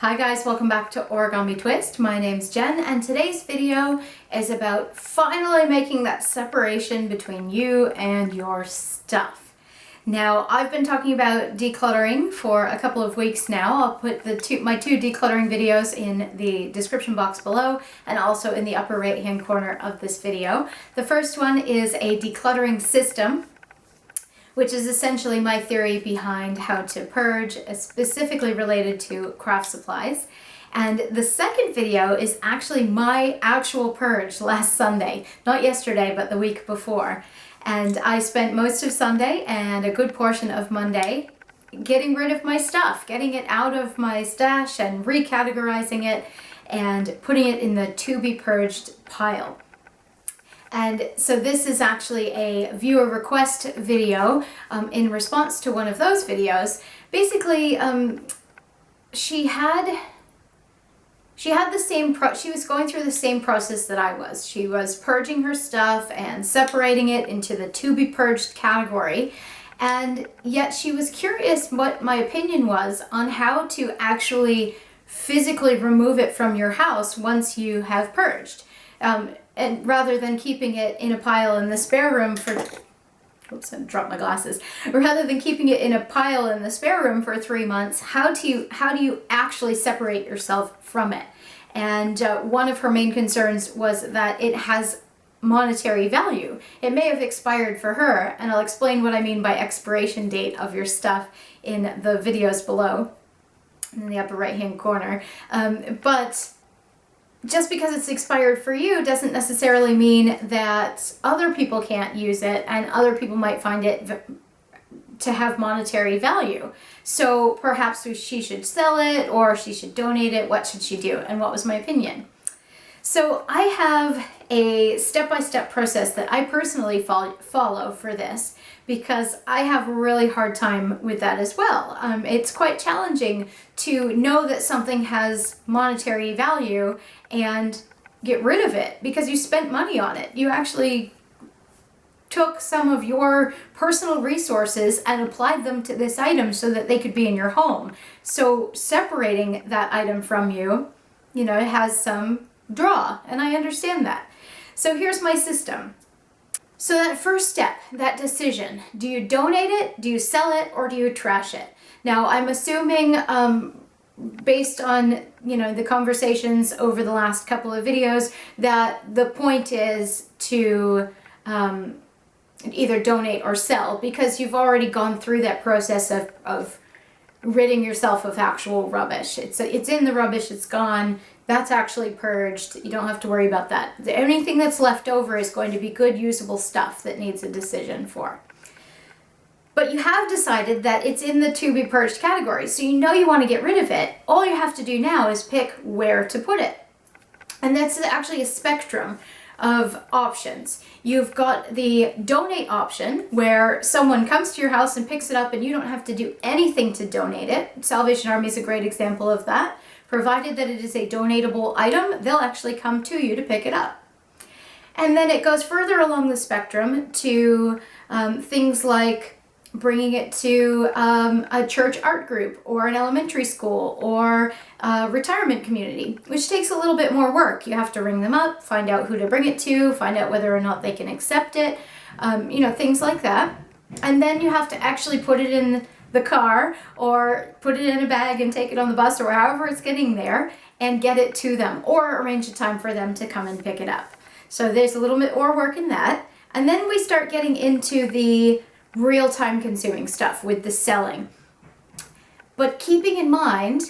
Hi guys, welcome back to Origami Twist. My name's Jen and today's video is about finally making that separation between you and your stuff. Now, I've been talking about decluttering for a couple of weeks now. I'll put my two decluttering videos in the description box below and also in the upper right hand corner of this video. The first one is a decluttering system, which is essentially my theory behind how to purge, specifically related to craft supplies. And the second video is actually my actual purge last Sunday, not yesterday, but the week before. And I spent most of Sunday and a good portion of Monday getting rid of my stuff, getting it out of my stash and recategorizing it and putting it in the to be purged pile. And so this is actually a viewer request video in response to one of those videos. Basically, she was going through the same process that I was. She was purging her stuff and separating it into the to be purged category. And yet she was curious what my opinion was on how to actually physically remove it from your house once you have purged. And rather than keeping it in a pile in the spare room for, oops, I dropped my glasses. Rather than keeping it in a pile in the spare room for 3 months, how do you actually separate yourself from it? And one of her main concerns was that it has monetary value. It may have expired for her, and I'll explain what I mean by expiration date of your stuff in the videos below in the upper right hand corner. But just because it's expired for you doesn't necessarily mean that other people can't use it and other people might find it to have monetary value. So perhaps she should sell it or she should donate it. What should she do? And what was my opinion? So I have a step-by-step process that I personally follow for this because I have a really hard time with that as well. It's quite challenging to know that something has monetary value and get rid of it because you spent money on it. You actually took some of your personal resources and applied them to this item so that they could be in your home. So separating that item from you, it has some draw, and I understand that. So here's my system. So that first step, that decision, do you donate it, do you sell it, or do you trash it? Now, I'm assuming based on the conversations over the last couple of videos that the point is to either donate or sell because you've already gone through that process of ridding yourself of actual rubbish. It's in the rubbish, it's gone, that's actually purged, you don't have to worry about that. Anything that's left over is going to be good usable stuff that needs a decision for. But you have decided that it's in the to be purged category, so you want to get rid of it. All you have to do now is pick where to put it. And that's actually a spectrum of options. You've got the donate option where someone comes to your house and picks it up and you don't have to do anything to donate it. Salvation Army is a great example of that. Provided that it is a donatable item, they'll actually come to you to pick it up. And then it goes further along the spectrum to things like bringing it to a church art group or an elementary school or a retirement community, which takes a little bit more work. You have to ring them up, find out who to bring it to, find out whether or not they can accept it, things like that. And then you have to actually put it in the car or put it in a bag and take it on the bus or however it's getting there and get it to them or arrange a time for them to come and pick it up. So there's a little bit more work in that. And then we start getting into the real time consuming stuff with the selling. But keeping in mind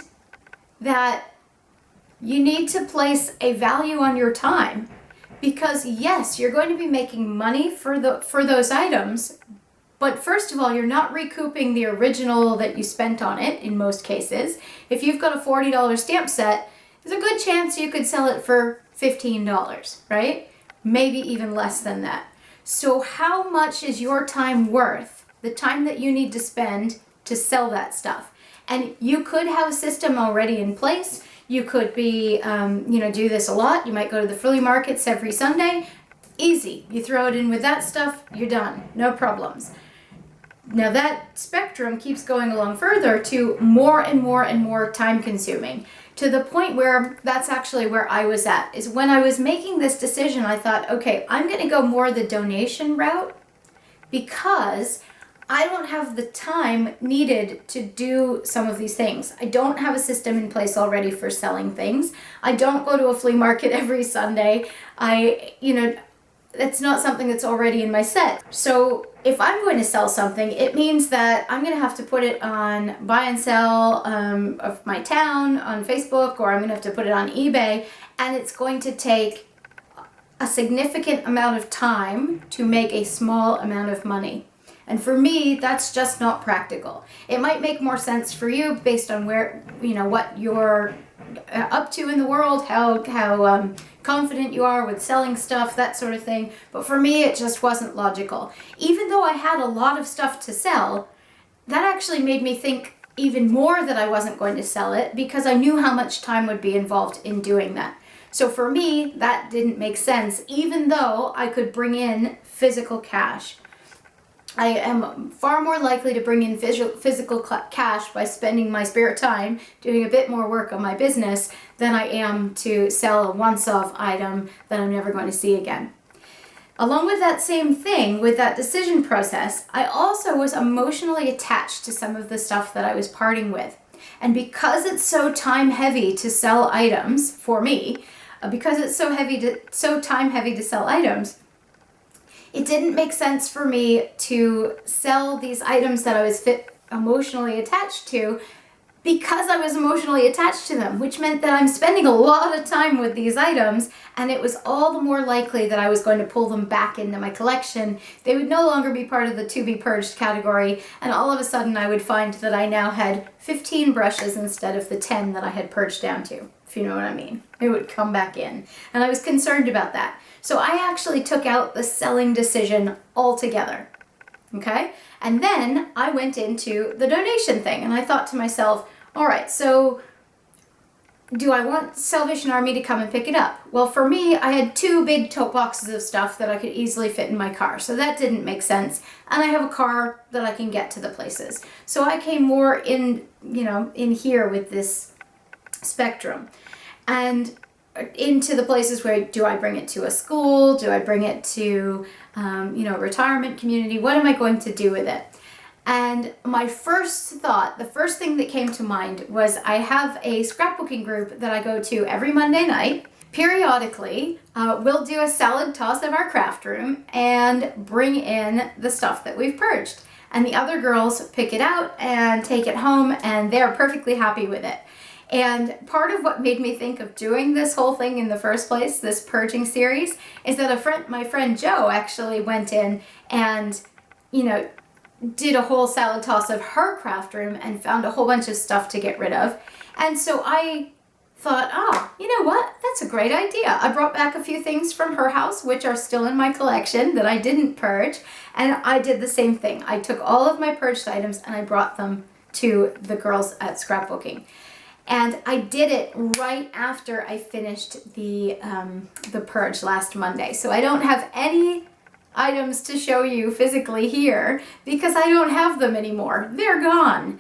that you need to place a value on your time because yes, you're going to be making money for those items, but first of all, you're not recouping the original that you spent on it in most cases. If you've got a $40 stamp set, there's a good chance you could sell it for $15, right? Maybe even less than that. So how much is your time worth, the time that you need to spend to sell that stuff? And you could have a system already in place. You could be, do this a lot. You might go to the flea markets every Sunday. Easy. You throw it in with that stuff, you're done. No problems. Now that spectrum keeps going along further to more and more and more time consuming, to the point where that's actually where I was at. Is when I was making this decision, I thought, okay, I'm going to go more the donation route because I don't have the time needed to do some of these things. I don't have a system in place already for selling things. I don't go to a flea market every Sunday. That's not something that's already in my set. So if I'm going to sell something, it means that I'm going to have to put it on buy and sell of my town on Facebook, or I'm going to have to put it on eBay, and it's going to take a significant amount of time to make a small amount of money. And for me, that's just not practical. It might make more sense for you based on where, what you're up to in the world, how confident you are with selling stuff, that sort of thing. But for me, it just wasn't logical. Even though I had a lot of stuff to sell, that actually made me think even more that I wasn't going to sell it because I knew how much time would be involved in doing that. So for me, that didn't make sense, even though I could bring in physical cash. I am far more likely to bring in physical cash by spending my spare time doing a bit more work on my business than I am to sell a once-off item that I'm never going to see again. Along with that same thing, with that decision process, I also was emotionally attached to some of the stuff that I was parting with. And because it's so time heavy to sell items, for me, because it's so time heavy to sell items, it didn't make sense for me to sell these items that I was emotionally attached to because I was emotionally attached to them, which meant that I'm spending a lot of time with these items, and it was all the more likely that I was going to pull them back into my collection. They would no longer be part of the to be purged category, and all of a sudden I would find that I now had 15 brushes instead of the 10 that I had purged down to, if you know what I mean. It would come back in, and I was concerned about that. So I actually took out the selling decision altogether, okay? And then I went into the donation thing, and I thought to myself, all right, so do I want Salvation Army to come and pick it up? Well, for me, I had 2 big tote boxes of stuff that I could easily fit in my car, so that didn't make sense. And I have a car that I can get to the places. So I came more in here with this spectrum. And into the places where, do I bring it to a school? Do I bring it to, retirement community? What am I going to do with it? And my first thought, the first thing that came to mind was I have a scrapbooking group that I go to every Monday night. Periodically, we'll do a salad toss of our craft room and bring in the stuff that we've purged. And the other girls pick it out and take it home, and they're perfectly happy with it. And part of what made me think of doing this whole thing in the first place, this purging series, is that my friend Joe actually went in and, did a whole salad toss of her craft room and found a whole bunch of stuff to get rid of. And so I thought, you know what? That's a great idea. I brought back a few things from her house, which are still in my collection that I didn't purge. And I did the same thing. I took all of my purged items and I brought them to the girls at scrapbooking. And I did it right after I finished the purge last Monday. So I don't have any items to show you physically here because I don't have them anymore. They're gone.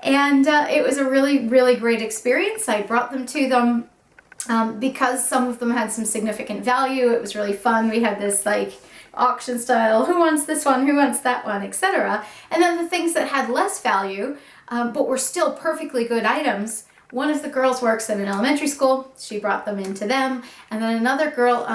And it was a really, really great experience. I brought them to them because some of them had some significant value. It was really fun. We had this auction style, who wants this one, who wants that one, etc. And then the things that had less value but were still perfectly good items, one of the girls works at an elementary school. She brought them into them. And then another girl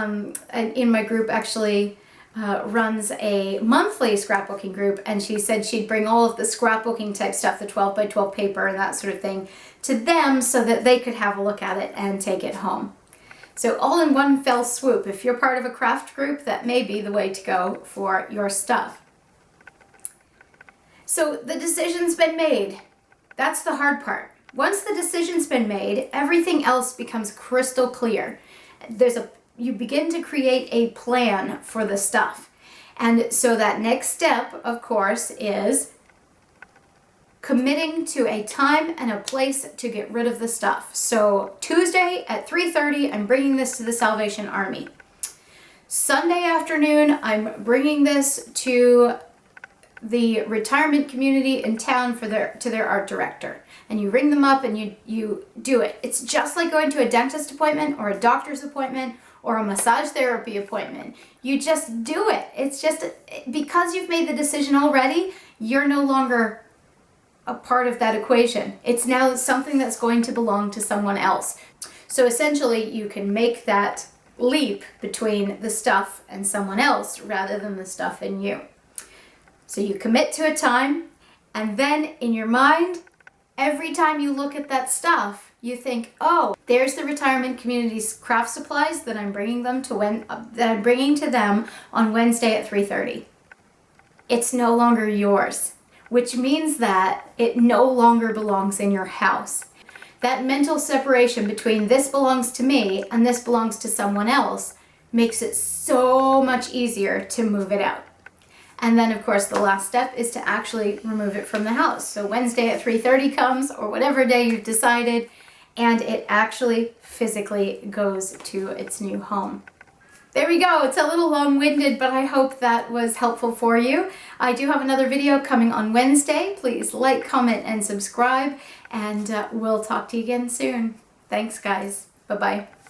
in my group actually runs a monthly scrapbooking group, and she said she'd bring all of the scrapbooking type stuff, the 12 by 12 paper and that sort of thing, to them so that they could have a look at it and take it home. So all in one fell swoop. If you're part of a craft group, that may be the way to go for your stuff. So the decision's been made. That's the hard part. Once the decision's been made, everything else becomes crystal clear. You begin to create a plan for the stuff. And so that next step, of course, is committing to a time and a place to get rid of the stuff. So Tuesday at 3:30, I'm bringing this to the Salvation Army. Sunday afternoon, I'm bringing this to the retirement community in town to their art director. And you ring them up and you do it. It's just like going to a dentist appointment or a doctor's appointment or a massage therapy appointment. You just do it. It's just, because you've made the decision already, you're no longer a part of that equation. It's now something that's going to belong to someone else. So essentially, you can make that leap between the stuff and someone else rather than the stuff in you. So you commit to a time, and then in your mind, every time you look at that stuff, you think, oh, there's the retirement community's craft supplies that I'm bringing to them on Wednesday at 3:30. It's no longer yours, which means that it no longer belongs in your house. That mental separation between this belongs to me and this belongs to someone else makes it so much easier to move it out. And then, of course, the last step is to actually remove it from the house. So Wednesday at 3:30 comes, or whatever day you've decided, and it actually physically goes to its new home. There we go. It's a little long-winded, but I hope that was helpful for you. I do have another video coming on Wednesday. Please like, comment, and subscribe, and we'll talk to you again soon. Thanks, guys. Bye-bye.